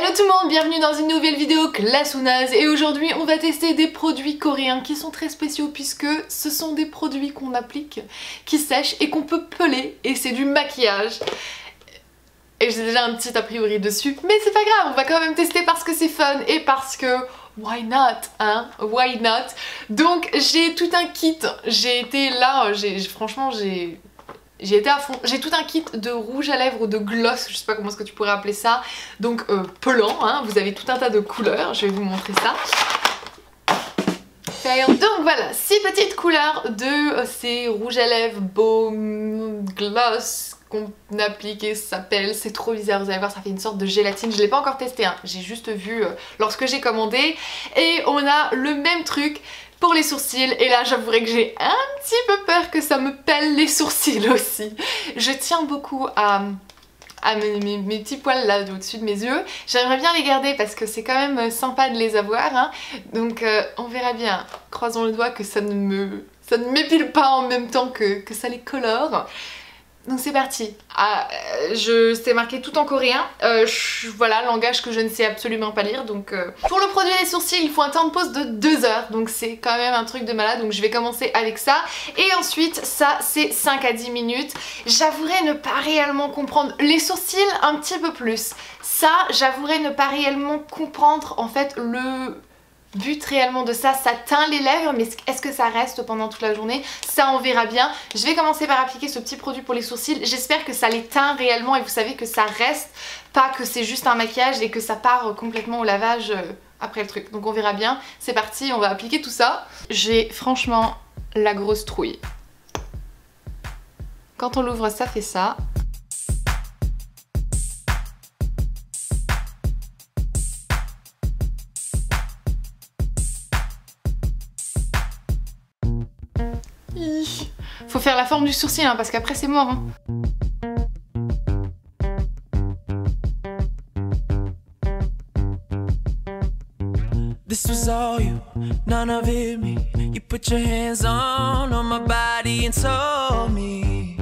Hello tout le monde, bienvenue dans une nouvelle vidéo classe ou naze. Et aujourd'hui on va tester des produits coréens qui sont très spéciaux puisque ce sont des produits qu'on applique, qui sèchent et qu'on peut peler, et c'est du maquillage. Et j'ai déjà un petit a priori dessus, mais c'est pas grave, on va quand même tester parce que c'est fun et parce que why not, hein, why not. Donc j'ai tout un kit, j'ai été là, franchement j'ai été à fond. J'ai tout un kit de rouge à lèvres ou de gloss, je sais pas comment est-ce que tu pourrais appeler ça. Donc pelant, hein, vous avez tout un tas de couleurs, je vais vous montrer ça. Donc voilà, 6 petites couleurs de ces rouges à lèvres baume gloss qu'on applique et ça s'appelle, c'est trop bizarre, vous allez voir, ça fait une sorte de gélatine. Je l'ai pas encore testé, hein, j'ai juste vu lorsque j'ai commandé. Et on a le même truc pour les sourcils, et là j'avouerai que j'ai un petit peu peur que ça me pèle les sourcils aussi. Je tiens beaucoup à mes petits poils là au-dessus de mes yeux. J'aimerais bien les garder parce que c'est quand même sympa de les avoir, hein. Donc on verra bien, croisons le doigt que ça ne m'épile pas en même temps que ça les colore. Donc c'est parti. C'est marqué tout en coréen, voilà, langage que je ne sais absolument pas lire. Donc pour le produit des sourcils il faut un temps de pause de 2 heures, donc c'est quand même un truc de malade. Donc je vais commencer avec ça et ensuite ça c'est 5 à 10 minutes. J'avouerai ne pas réellement comprendre les sourcils, un petit peu plus. Ça j'avouerai ne pas réellement comprendre en fait le but réellement de ça. Ça teint les lèvres, mais est-ce que ça reste pendant toute la journée? Ça on verra bien. Je vais commencer par appliquer ce petit produit pour les sourcils. J'espère que ça les teint réellement et vous savez que ça reste, pas que c'est juste un maquillage et que ça part complètement au lavage après le truc. Donc on verra bien. C'est parti, on va appliquer tout ça. J'ai franchement la grosse trouille. Quand on l'ouvre ça fait ça. Faut faire la forme du sourcil hein, parce qu'après c'est mort hein. This was all you, none of it me. You put your hands on my body and told me.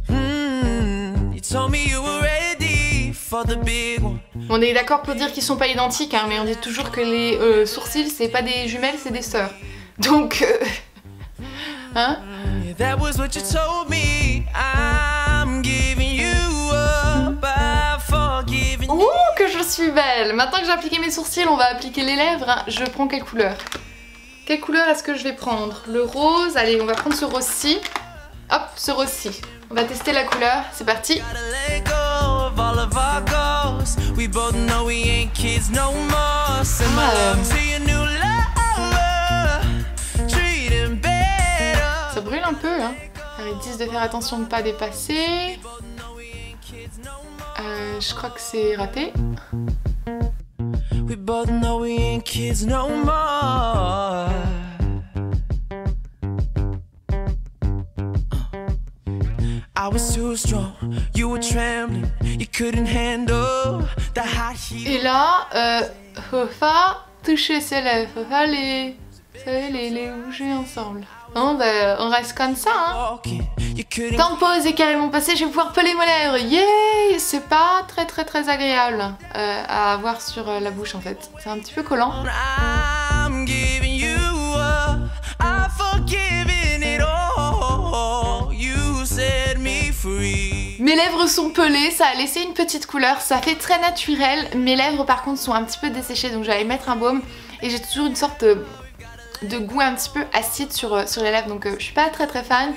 You told me you were ready for the big one. On est d'accord pour dire qu'ils sont pas identiques hein, mais on dit toujours que les sourcils c'est pas des jumelles, c'est des sœurs. Donc hein? That was what you told me. I'm giving you up. I've forgiven you. Ouh, que je suis belle. Maintenant que j'ai appliqué mes sourcils, on va appliquer les lèvres. Je prends quelle couleur? Quelle couleur est-ce que je vais prendre? Le rose. Allez, on va prendre ce rose-ci. Hop, ce rose-ci. On va tester la couleur. C'est parti. Ça brûle un peu hein. Alors, ils disent de faire attention de ne pas dépasser. Je crois que c'est raté. Et là, faut pas toucher ses lèvres, faut pas les bouger ensemble. Bon bah on reste comme ça hein. Temps de pause est carrément passé, je vais pouvoir peler mes lèvres. Yay! C'est pas très agréable à avoir sur la bouche en fait. C'est un petit peu collant. Mes lèvres sont pelées, ça a laissé une petite couleur, ça fait très naturel. Mes lèvres par contre sont un petit peu desséchées donc j'allais mettre un baume et j'ai toujours une sorte de goût un petit peu acide sur les lèvres donc je suis pas très fan.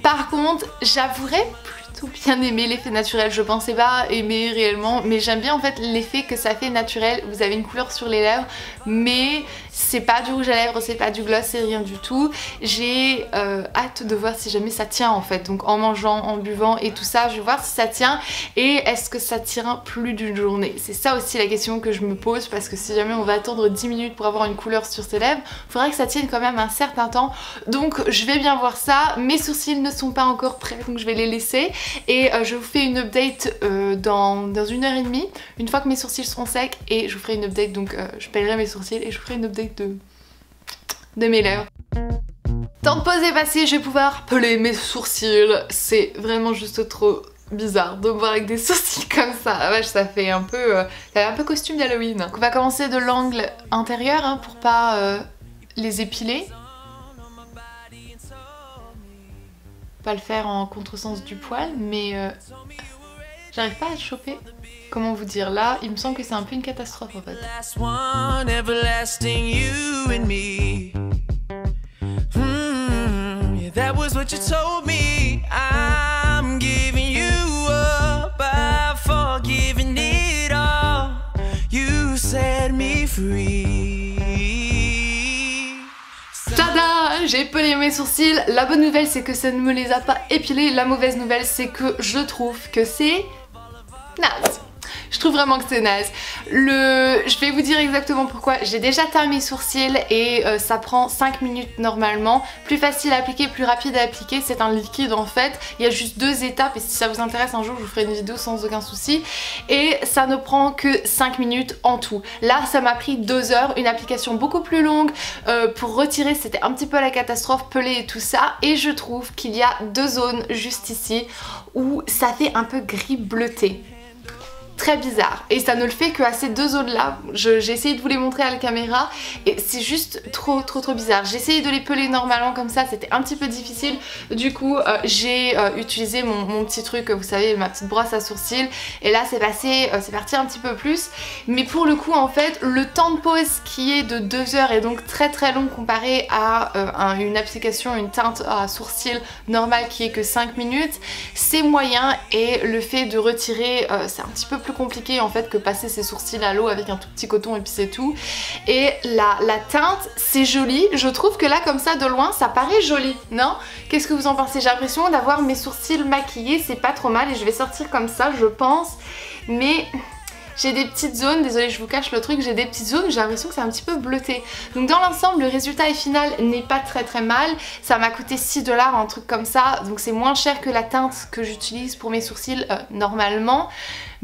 Par contre j'avouerais plutôt bien aimer l'effet naturel, je pensais pas aimer réellement mais j'aime bien en fait l'effet que ça fait naturel. Vous avez une couleur sur les lèvres mais c'est pas du rouge à lèvres, c'est pas du gloss, c'est rien du tout. J'ai hâte de voir si jamais ça tient en fait, donc en mangeant, en buvant et tout ça je vais voir si ça tient et est-ce que ça tient plus d'une journée. C'est ça aussi la question que je me pose parce que si jamais on va attendre 10 minutes pour avoir une couleur sur ses lèvres, il faudrait que ça tienne quand même un certain temps, donc je vais bien voir ça. Mes sourcils ne sont pas encore prêts donc je vais les laisser et je vous fais une update dans 1h30 une fois que mes sourcils seront secs et je vous ferai une update donc je pèlerai mes sourcils et je vous ferai une update de mes lèvres. Temps de pause est passé, je vais pouvoir peler mes sourcils. C'est vraiment juste trop bizarre de me voir avec des sourcils comme ça. Ah vache, ça fait un peu costume d'Halloween. Donc on va commencer de l'angle intérieur hein, pour pas les épiler. Pas le faire en contresens du poil, mais j'arrive pas à le choper. Comment vous dire, là, il me semble que c'est un peu une catastrophe en fait. That was what you told me. I'm giving you up. I've forgiven it all. You set me free. Tada! J'ai pelé mes sourcils. La bonne nouvelle, c'est que ça ne me les a pas épilés. La mauvaise nouvelle, c'est que je trouve que c'est naze. Je trouve vraiment que c'est naze. Je vais vous dire exactement pourquoi. J'ai déjà teint mes sourcils et ça prend 5 minutes normalement. Plus facile à appliquer, plus rapide à appliquer. C'est un liquide en fait. Il y a juste 2 étapes et si ça vous intéresse un jour, je vous ferai une vidéo sans aucun souci. Et ça ne prend que 5 minutes en tout. Là, ça m'a pris 2 heures. Une application beaucoup plus longue. Pour retirer, c'était un petit peu la catastrophe, peler et tout ça. Et je trouve qu'il y a 2 zones juste ici où ça fait un peu gris bleuté. Très bizarre et ça ne le fait que à ces 2 zones là. J'ai essayé de vous les montrer à la caméra et c'est juste trop bizarre. J'ai essayé de les peler normalement comme ça, c'était un petit peu difficile. Du coup j'ai utilisé mon petit truc, vous savez, ma petite brosse à sourcils et là c'est parti un petit peu plus. Mais pour le coup en fait le temps de pause qui est de 2 heures est donc très long comparé à une application, une teinte à sourcils normale qui est que 5 minutes. C'est moyen et le fait de retirer c'est un petit peu plus compliqué en fait que passer ses sourcils à l'eau avec un tout petit coton et puis c'est tout. Et la teinte c'est joli, je trouve que là comme ça de loin ça paraît joli, non? Qu'est-ce que vous en pensez? J'ai l'impression d'avoir mes sourcils maquillés, c'est pas trop mal et je vais sortir comme ça je pense, mais j'ai des petites zones, désolée je vous cache le truc, j'ai des petites zones, j'ai l'impression que c'est un petit peu bleuté. Donc dans l'ensemble le résultat final n'est pas très mal, ça m'a coûté 6 $, un truc comme ça, donc c'est moins cher que la teinte que j'utilise pour mes sourcils normalement.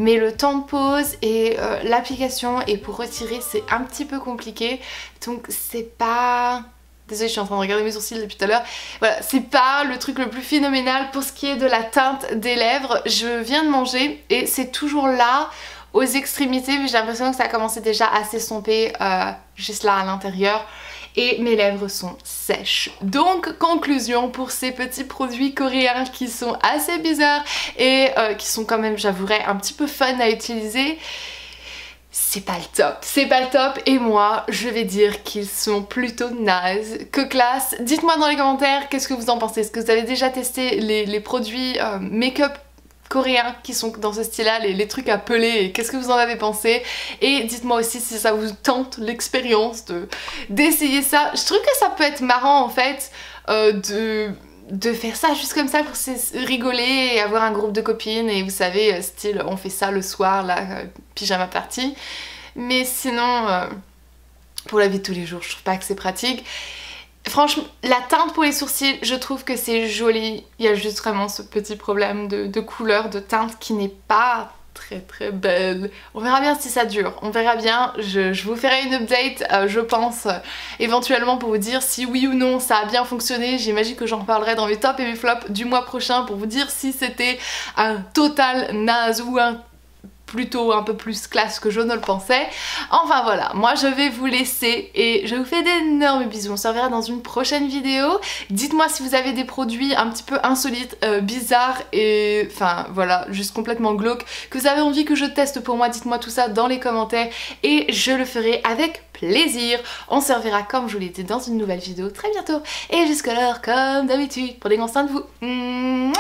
Mais le temps de pause et l'application et pour retirer c'est un petit peu compliqué, donc c'est pas... Désolée, je suis en train de regarder mes sourcils depuis tout à l'heure. Voilà, c'est pas le truc le plus phénoménal pour ce qui est de la teinte des lèvres. Je viens de manger et c'est toujours là aux extrémités, mais j'ai l'impression que ça a commencé déjà à s'estomper juste là à l'intérieur. Et mes lèvres sont sèches. Donc conclusion pour ces petits produits coréens qui sont assez bizarres et qui sont quand même, j'avouerais, un petit peu fun à utiliser. C'est pas le top et moi je vais dire qu'ils sont plutôt naze que classe. Dites-moi dans les commentaires qu'est-ce que vous en pensez. Est-ce que vous avez déjà testé les produits make-up coréens qui sont dans ce style là, les trucs à peler, et qu'est-ce que vous en avez pensé? Et dites-moi aussi si ça vous tente l'expérience d'essayer ça. Je trouve que ça peut être marrant en fait de faire ça juste comme ça pour rigoler et avoir un groupe de copines et vous savez style on fait ça le soir là, pyjama party. Mais sinon pour la vie de tous les jours je trouve pas que c'est pratique. Franchement, la teinte pour les sourcils, je trouve que c'est joli. Il y a juste vraiment ce petit problème de couleur, de teinte qui n'est pas très belle. On verra bien si ça dure, on verra bien. Je vous ferai une update, je pense, éventuellement pour vous dire si oui ou non ça a bien fonctionné. J'imagine que j'en reparlerai dans mes tops et mes flops du mois prochain pour vous dire si c'était un total naze ou plutôt un peu plus classe que je ne le pensais. Enfin voilà, moi je vais vous laisser et je vous fais d'énormes bisous. On se reverra dans une prochaine vidéo. Dites-moi si vous avez des produits un petit peu insolites, bizarres et enfin voilà, juste complètement glauques, que vous avez envie que je teste pour moi. Dites-moi tout ça dans les commentaires et je le ferai avec plaisir. On se reverra comme je vous l'ai dit dans une nouvelle vidéo très bientôt. Et jusqu'alors, comme d'habitude, prenez grand soin de vous. Mouah.